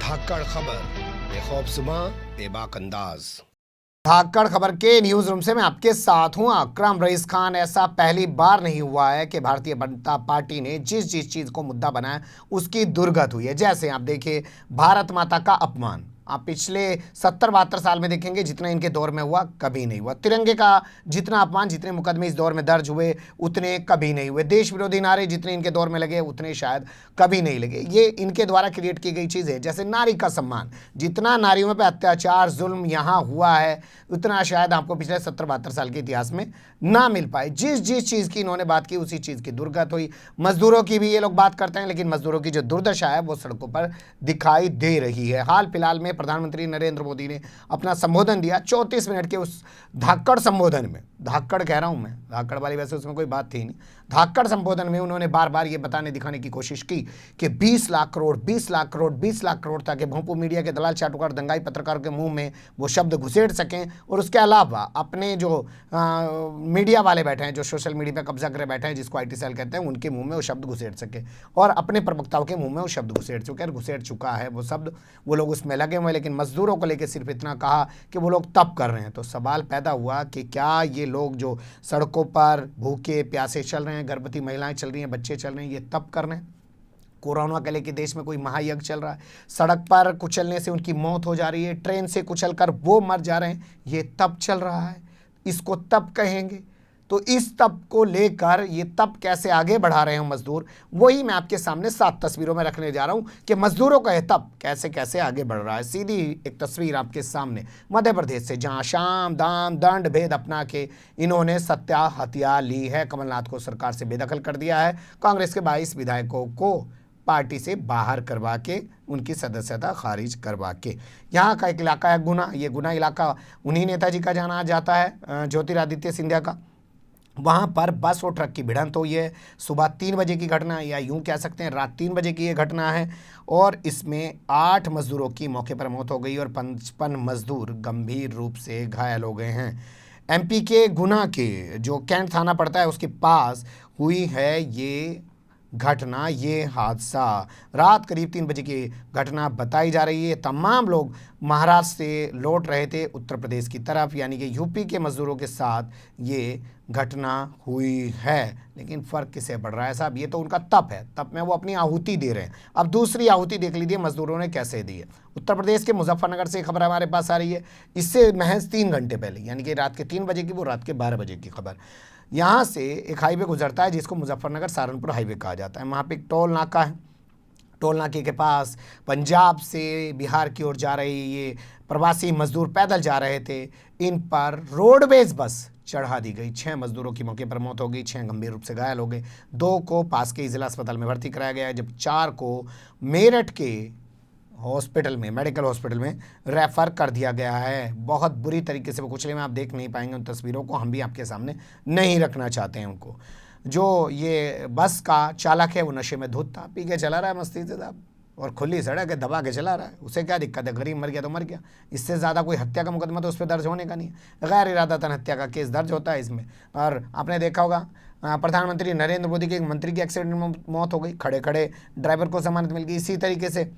धाकड़ खबर, बेखौफजुमा बेबाक अंदाज। धाकड़ खबर के न्यूज रूम से मैं आपके साथ हूं अकरम रईस खान। ऐसा पहली बार नहीं हुआ है कि भारतीय जनता पार्टी ने जिस चीज को मुद्दा बनाया उसकी दुर्गत हुई है। जैसे आप देखिए, भारत माता का अपमान आप पिछले 70-72 साल में देखेंगे जितना इनके दौर में हुआ कभी नहीं हुआ। तिरंगे का जितना अपमान, जितने मुकदमे इस दौर में दर्ज हुए उतने कभी नहीं हुए। देश विरोधी नारे जितने इनके दौर में लगे उतने शायद कभी नहीं लगे। ये इनके द्वारा क्रिएट की गई चीज़ है। जैसे नारी का सम्मान, जितना नारियों पर अत्याचार जुल्म यहाँ हुआ है उतना शायद आपको पिछले 70-72 साल के इतिहास में ना मिल पाए। जिस चीज़ की इन्होंने बात की उसी चीज़ की दुर्गत हुई। मजदूरों की भी ये लोग बात करते हैं, लेकिन मजदूरों की जो दुर्दशा है वो सड़कों पर दिखाई दे रही है। हाल फिलहाल में प्रधानमंत्री नरेंद्र मोदी ने अपना संबोधन दिया 34 मिनट के उस धाकड़ संबोधन में, धाकड़ कह रहा हूं मैं, धाकड़ वाली वैसे उसमें कोई बात थी नहीं, धाकड़ संबोधन में उन्होंने बार बार ये बताने दिखाने की कोशिश की कि 20 लाख करोड़ 20 लाख करोड़ 20 लाख करोड़, ताकि भोंपू मीडिया के दलाल चाटुकार दंगाई पत्रकारों के मुंह में वो शब्द घुसेड़ सकें। और उसके अलावा अपने जो मीडिया वाले बैठे हैं, जो सोशल मीडिया पर कब्जा करे बैठे हैं, जिसको IT सेल कहते हैं, उनके मुंह में वो शब्द घुसेड़ सके। और अपने प्रवक्ताओं के मुंह में वो शब्द घुसेड़ चुका है वो शब्द, वो लोग उसमें लगे हुए। लेकिन मजदूरों को लेकर सिर्फ इतना कहा कि वो लोग तप कर रहे हैं। तो सवाल पैदा हुआ कि क्या ये लोग जो सड़कों पर भूखे प्यासे चल रहे हैं, गर्भवती महिलाएं चल रही हैं, बच्चे चल रहे हैं, ये तप कर रहे हैं? कोरोना के लेके देश में कोई महायज्ञ चल रहा है, सड़क पर कुचलने से उनकी मौत हो जा रही है, ट्रेन से कुचलकर वो मर जा रहे हैं, ये तप चल रहा है, इसको तप कहेंगे? तो इस तप को लेकर ये तप कैसे आगे बढ़ा रहे हैं मजदूर, वही मैं आपके सामने 7 तस्वीरों में रखने जा रहा हूं कि मजदूरों का यह तप कैसे कैसे आगे बढ़ रहा है। सीधी एक तस्वीर आपके सामने मध्य प्रदेश से, जहां शाम दाम दंड भेद अपना के इन्होंने सत्या हत्या ली है। कमलनाथ को सरकार से बेदखल कर दिया है, कांग्रेस के 22 विधायकों को पार्टी से बाहर करवा के उनकी सदस्यता खारिज करवा के। यहाँ का एक इलाका है गुना, ये गुना इलाका उन्हीं नेताजी का जाना जाता है, ज्योतिरादित्य सिंधिया का। वहाँ पर बस और ट्रक की भिड़ंत हुई है। सुबह 3 बजे की घटना, या यूँ कह सकते हैं रात 3 बजे की ये घटना है। और इसमें 8 मजदूरों की मौके पर मौत हो गई और 55 मजदूर गंभीर रूप से घायल हो गए हैं। MP के गुना के जो कैंट थाना पड़ता है उसके पास हुई है ये घटना, ये हादसा। रात करीब 3 बजे की घटना बताई जा रही है। तमाम लोग महाराष्ट्र से लौट रहे थे उत्तर प्रदेश की तरफ, यानी कि UP के मजदूरों के साथ ये घटना हुई है। लेकिन फ़र्क किसे पड़ रहा है साहब? ये तो उनका तप है, तप में वो अपनी आहुति दे रहे हैं। अब दूसरी आहुति देख लीजिए मजदूरों ने कैसे दी है। उत्तर प्रदेश के मुजफ्फरनगर से खबर हमारे पास आ रही है, इससे महज 3 घंटे पहले, यानी कि रात के 3 बजे की, वो रात के 12 बजे की खबर। यहाँ से एक हाईवे गुजरता है जिसको मुजफ्फरनगर सहारनपुर हाईवे कहा जाता है। वहाँ पे एक टोल नाका है। टोल नाके के पास पंजाब से बिहार की ओर जा रहे ये प्रवासी मजदूर पैदल जा रहे थे। इन पर रोडवेज बस चढ़ा दी गई। 6 मजदूरों की मौके पर मौत हो गई, 6 गंभीर रूप से घायल हो गए। 2 को पास के जिला अस्पताल में भर्ती कराया गया है, जब 4 को मेरठ के हॉस्पिटल में, मेडिकल हॉस्पिटल में रेफर कर दिया गया है। बहुत बुरी तरीके से वो कुचले में, आप देख नहीं पाएंगे उन तस्वीरों को, हम भी आपके सामने नहीं रखना चाहते हैं उनको। जो ये बस का चालक है वो नशे में धुत था, पी के चला रहा है मस्ती से साहब, और खुली सड़क है, दबा के चला रहा है। उसे क्या दिक्कत है? गरीब मर गया तो मर गया, इससे ज़्यादा कोई हत्या का मुकदमा तो उस पर दर्ज होने का नहीं है। गैर इरादतन हत्या का केस दर्ज होता है इसमें। और आपने देखा होगा प्रधानमंत्री नरेंद्र मोदी के एक मंत्री की एक्सीडेंट में मौत हो गई, खड़े खड़े ड्राइवर को जमानत मिल गई। इसी तरीके से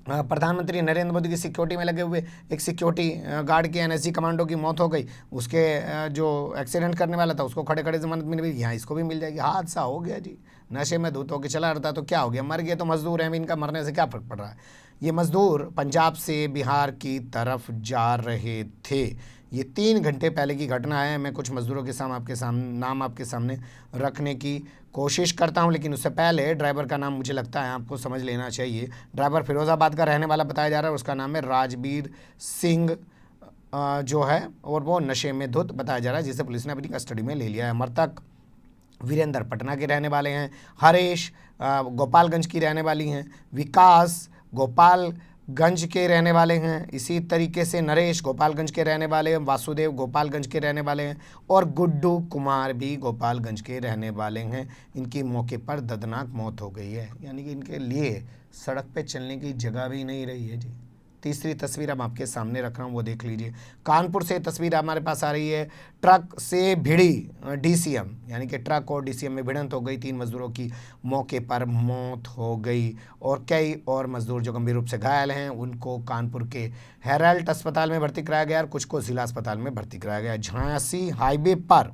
प्रधानमंत्री नरेंद्र मोदी की सिक्योरिटी में लगे हुए एक सिक्योरिटी गार्ड की NSG कमांडो की मौत हो गई। उसके जो एक्सीडेंट करने वाला था उसको खड़े खड़े जमानत मिल गई, यहाँ इसको भी मिल जाएगी। हादसा हो गया जी, नशे में धुत होकर चला रहा था तो क्या हो गया? मर गए तो मजदूर हैं, इनका मरने से क्या फ़र्क पड़ रहा है? ये मजदूर पंजाब से बिहार की तरफ जा रहे थे। ये 3 घंटे पहले की घटना है। मैं कुछ मजदूरों के नाम आपके सामने रखने की कोशिश करता हूं, लेकिन उससे पहले ड्राइवर का नाम मुझे लगता है आपको समझ लेना चाहिए। ड्राइवर फिरोज़ाबाद का रहने वाला बताया जा रहा है, उसका नाम है राजबीर सिंह जो है, और वो नशे में धुत बताया जा रहा है, जिसे पुलिस ने अपनी कस्टडी में ले लिया है। मृतक वीरेंद्र पटना के रहने वाले हैं, हरीश गोपालगंज की रहने वाली हैं, विकास गोपालगंज के रहने वाले हैं, इसी तरीके से नरेश गोपालगंज के रहने वाले हैं, वासुदेव गोपालगंज के रहने वाले हैं, और गुड्डू कुमार भी गोपालगंज के रहने वाले हैं। इनकी मौके पर दर्दनाक मौत हो गई है, यानी कि इनके लिए सड़क पे चलने की जगह भी नहीं रही है जी। तीसरी तस्वीर हम आपके सामने रख रहा हूँ, वो देख लीजिए। कानपुर से तस्वीर हमारे पास आ रही है। ट्रक से भिड़ी डीसीएम, यानी कि ट्रक और डीसीएम में भिड़ंत हो गई। 3 मजदूरों की मौके पर मौत हो गई और कई और मजदूर जो गंभीर रूप से घायल हैं उनको कानपुर के हेराल्ड अस्पताल में भर्ती कराया गया और कुछ को जिला अस्पताल में भर्ती कराया गया। झांसी हाईवे पर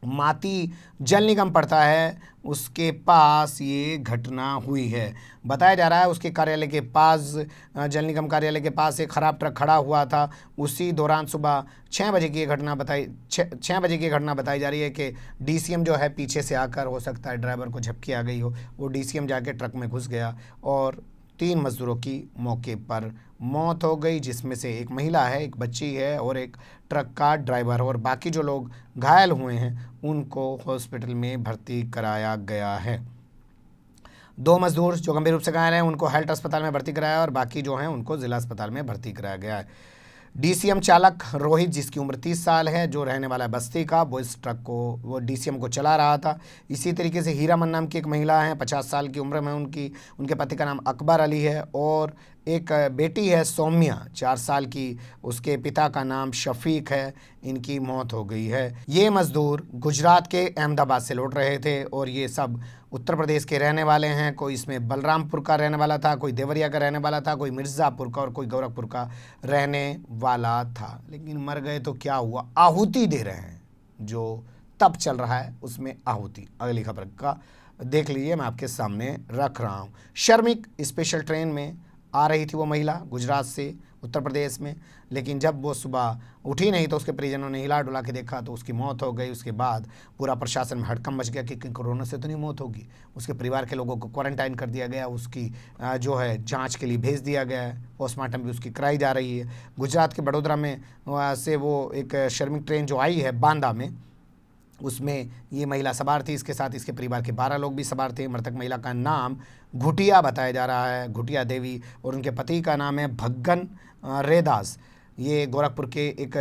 माती जल निगम पड़ता है, उसके पास ये घटना हुई है। बताया जा रहा है उसके कार्यालय के पास, जल निगम कार्यालय के पास एक खराब ट्रक खड़ा हुआ था। उसी दौरान सुबह 6 बजे की घटना बताई 6 बजे की घटना बताई जा रही है कि डीसीएम जो है पीछे से आकर, हो सकता है ड्राइवर को झपकी आ गई हो, वो डीसीएम जाके ट्रक में घुस गया और 3 मजदूरों की मौके पर मौत हो गई, जिसमें से एक महिला है, एक बच्ची है और एक ट्रक का ड्राइवर, और बाकी जो लोग घायल हुए हैं उनको हॉस्पिटल में भर्ती कराया गया है। 2 मजदूर जो गंभीर रूप से घायल हैं उनको हेल्थ अस्पताल में भर्ती कराया और बाकी जो हैं उनको जिला अस्पताल में भर्ती कराया गया है। डीसीएम चालक रोहित, जिसकी उम्र 30 साल है, जो रहने वाला है बस्ती का, वो इस ट्रक को, वो डीसीएम को चला रहा था। इसी तरीके से हीरामन नाम की एक महिला है, 50 साल की उम्र में उनके पति का नाम अकबर अली है और एक बेटी है सौम्या, 4 साल की, उसके पिता का नाम शफीक है। इनकी मौत हो गई है। ये मजदूर गुजरात के अहमदाबाद से लौट रहे थे और ये सब उत्तर प्रदेश के रहने वाले हैं। कोई इसमें बलरामपुर का रहने वाला था, कोई देवरिया का रहने वाला था, कोई मिर्ज़ापुर का और कोई गोरखपुर का रहने वाला था। लेकिन मर गए तो क्या हुआ, आहुति दे रहे हैं, जो तप चल रहा है उसमें आहुति। अगली खबर का देख लीजिए, मैं आपके सामने रख रहा हूँ। श्रमिक स्पेशल ट्रेन में आ रही थी वो महिला गुजरात से उत्तर प्रदेश में, लेकिन जब वो सुबह उठी नहीं तो उसके परिजनों ने हिला डुला के देखा तो उसकी मौत हो गई। उसके बाद पूरा प्रशासन में हड़कंप मच गया कि कोरोना से तो नहीं मौत होगी। उसके परिवार के लोगों को क्वारंटाइन कर दिया गया, उसकी जो है जांच के लिए भेज दिया गया है, पोस्टमार्टम भी उसकी कराई जा रही है। गुजरात के बड़ोदरा में से वो एक श्रमिक ट्रेन जो आई है बांदा में, उसमें ये महिला सवार थी। इसके साथ इसके परिवार के 12 लोग भी सवार थे। मृतक महिला का नाम घुटिया बताया जा रहा है, घुटिया देवी, और उनके पति का नाम है भग्गन रेदास। ये गोरखपुर के एक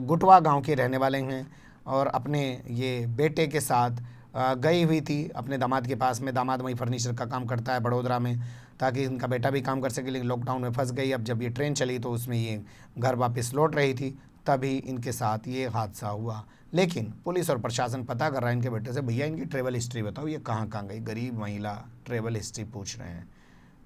गुटवा गांव के रहने वाले हैं और अपने ये बेटे के साथ गई हुई थी अपने दामाद के पास में। दामाद वहीं फर्नीचर का काम करता है बड़ोदरा में, ताकि इनका बेटा भी काम कर सके, लेकिन लॉकडाउन में फंस गई। अब जब ये ट्रेन चली तो उसमें ये घर वापस लौट रही थी, तभी इनके साथ ये हादसा हुआ। लेकिन पुलिस और प्रशासन पता कर रहा है इनके बेटे से, भैया इनकी ट्रैवल हिस्ट्री बताओ, ये कहाँ गई। गरीब महिला ट्रैवल हिस्ट्री पूछ रहे हैं,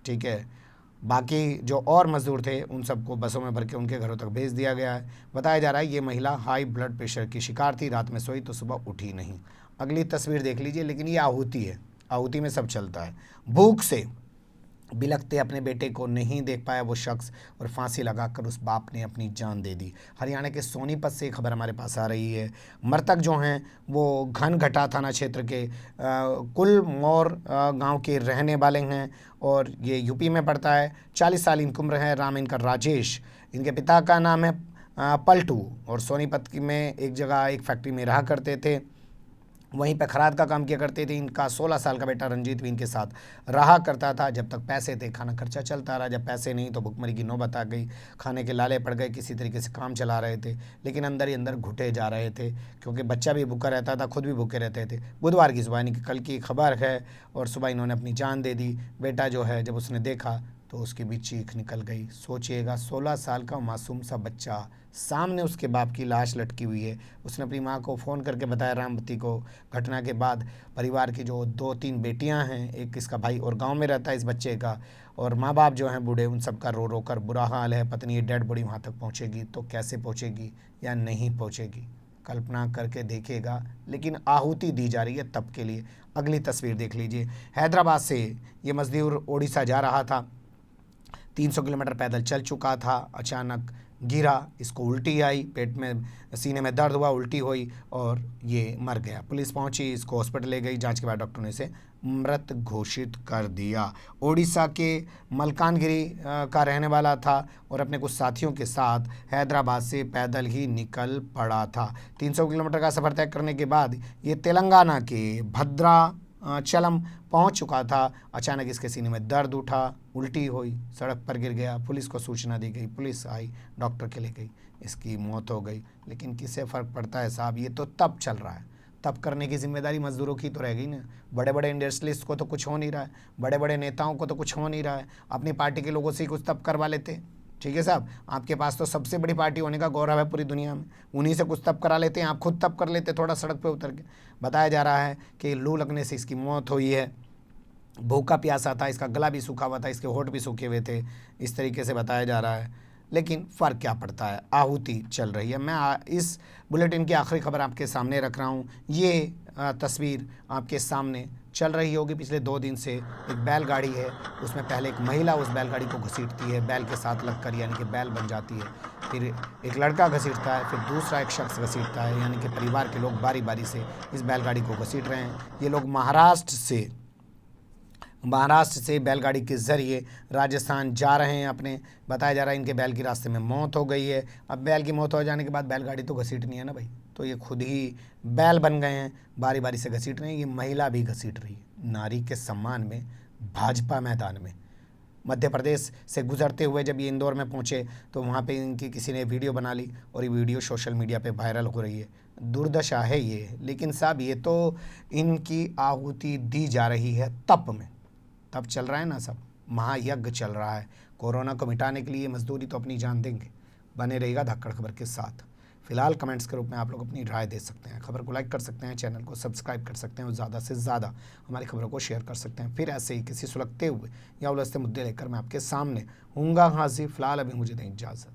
ठीक है। बाकी जो और मजदूर थे उन सबको बसों में भर के उनके घरों तक भेज दिया गया है। बताया जा रहा है ये महिला हाई ब्लड प्रेशर की शिकार थी, रात में सोई तो सुबह उठी नहीं। अगली तस्वीर देख लीजिए, लेकिन ये आहुति है, आहुति में सब चलता है। भूख से बिलखते अपने बेटे को नहीं देख पाया वो शख्स और फांसी लगाकर उस बाप ने अपनी जान दे दी। हरियाणा के सोनीपत से खबर हमारे पास आ रही है। मृतक जो हैं वो घनघटा थाना क्षेत्र के कुलमौर गांव के रहने वाले हैं और ये यूपी में पड़ता है। 40 साल इनकी उम्र है। राम इनका राजेश, इनके पिता का नाम है पलटू, और सोनीपत में एक जगह एक फैक्ट्री में रहा करते थे, वहीं पर खराद का काम किया करते थे। इनका 16 साल का बेटा रंजीत भी इनके साथ रहा करता था। जब तक पैसे थे खाना खर्चा चलता रहा, जब पैसे नहीं तो भुखमरी की नौबत आ गई, खाने के लाले पड़ गए, किसी तरीके से काम चला रहे थे, लेकिन अंदर ही अंदर घुटे जा रहे थे क्योंकि बच्चा भी भूखा रहता था, खुद भी भूखे रहते थे। बुधवार की सुबह, यानी कि कल की खबर है, और सुबह इन्होंने अपनी जान दे दी। बेटा जो है जब उसने देखा तो उसकी भी चीख निकल गई। सोचिएगा, 16 साल का मासूम सा बच्चा, सामने उसके बाप की लाश लटकी हुई है। उसने अपनी माँ को फ़ोन करके बताया रामवती को। घटना के बाद परिवार की जो 2-3 बेटियां हैं, एक इसका भाई और गांव में रहता है इस बच्चे का, और माँ बाप जो हैं बूढ़े, उन सब का रो रो कर बुरा हाल है। पत्नी डेड बॉडी वहाँ तक पहुँचेगी तो कैसे पहुँचेगी या नहीं पहुँचेगी, कल्पना करके देखिएगा। लेकिन आहुति दी जा रही है तब के लिए। अगली तस्वीर देख लीजिए। हैदराबाद से ये मजदूर ओडिशा जा रहा था, 300 किलोमीटर पैदल चल चुका था, अचानक गिरा, इसको उल्टी आई, पेट में सीने में दर्द हुआ, उल्टी हुई और ये मर गया। पुलिस पहुंची, इसको हॉस्पिटल ले गई। जांच के बाद डॉक्टरों ने इसे मृत घोषित कर दिया। ओडिशा के मलकानगिरी का रहने वाला था और अपने कुछ साथियों के साथ हैदराबाद से पैदल ही निकल पड़ा था। 300 किलोमीटर का सफ़र तय करने के बाद ये तेलंगाना के भद्राचलम पहुंच चुका था। अचानक इसके सीने में दर्द उठा, उल्टी हुई, सड़क पर गिर गया। पुलिस को सूचना दी गई, पुलिस आई, डॉक्टर के ले गई, इसकी मौत हो गई। लेकिन किससे फ़र्क पड़ता है साहब, ये तो तब चल रहा है। तब करने की जिम्मेदारी मजदूरों की तो रह गई ना। बड़े बड़े इंडस्ट्रियलिस्ट को तो कुछ हो नहीं रहा है, बड़े बड़े नेताओं को तो कुछ हो नहीं रहा है। अपनी पार्टी के लोगों से ही कुछ तब करवा लेते, ठीक है साहब, आपके पास तो सबसे बड़ी पार्टी होने का गौरव है पूरी दुनिया में, उन्हीं से कुछ तब करा लेते हैं, आप खुद तब कर लेते थोड़ा सड़क पे उतर के। बताया जा रहा है कि लू लगने से इसकी मौत हुई है, भूखा प्यासा था, इसका गला भी सूखा हुआ था, इसके होंठ भी सूखे हुए थे, इस तरीके से बताया जा रहा है। लेकिन फ़र्क क्या पड़ता है, आहुति चल रही है। मैं इस बुलेटिन की आखिरी खबर आपके सामने रख रहा हूँ। ये तस्वीर आपके सामने चल रही होगी पिछले 2 दिन से। एक बैलगाड़ी है, उसमें पहले एक महिला उस बैलगाड़ी को घसीटती है बैल के साथ लगकर, यानी कि बैल बन जाती है। फिर एक लड़का घसीटता है, फिर दूसरा एक शख्स घसीटता है, यानी कि परिवार के लोग बारी बारी से इस बैलगाड़ी को घसीट रहे हैं। ये लोग महाराष्ट्र से बैलगाड़ी के ज़रिए राजस्थान जा रहे हैं अपने। बताया जा रहा है इनके बैल की रास्ते में मौत हो गई है। अब बैल की मौत हो जाने के बाद बैलगाड़ी तो घसीटनी है ना भाई, तो ये खुद ही बैल बन गए हैं, बारी बारी से घसीट रहे हैं। ये महिला भी घसीट रही है नारी के सम्मान में भाजपा मैदान में। मध्य प्रदेश से गुजरते हुए जब ये इंदौर में पहुँचे तो वहाँ पे इनकी किसी ने वीडियो बना ली और ये वीडियो सोशल मीडिया पे वायरल हो रही है। दुर्दशा है ये। लेकिन साहब ये तो इनकी आहुति दी जा रही है तप में। तब चल रहा है ना सब, महायज्ञ चल रहा है। कोरोना को मिटाने के लिए मजदूरी तो अपनी जान देंगे। बने रहेगा धक्कड़ खबर के साथ। फिलहाल कमेंट्स के रूप में आप लोग अपनी राय दे सकते हैं, खबर को लाइक कर सकते हैं, चैनल को सब्सक्राइब कर सकते हैं और ज़्यादा से ज़्यादा हमारी खबरों को शेयर कर सकते हैं। फिर ऐसे ही किसी सुलगते हुए या उलझते मुद्दे लेकर मैं आपके सामने हूँगा हाजिर। फिलहाल अभी मुझे दें इजाज़त।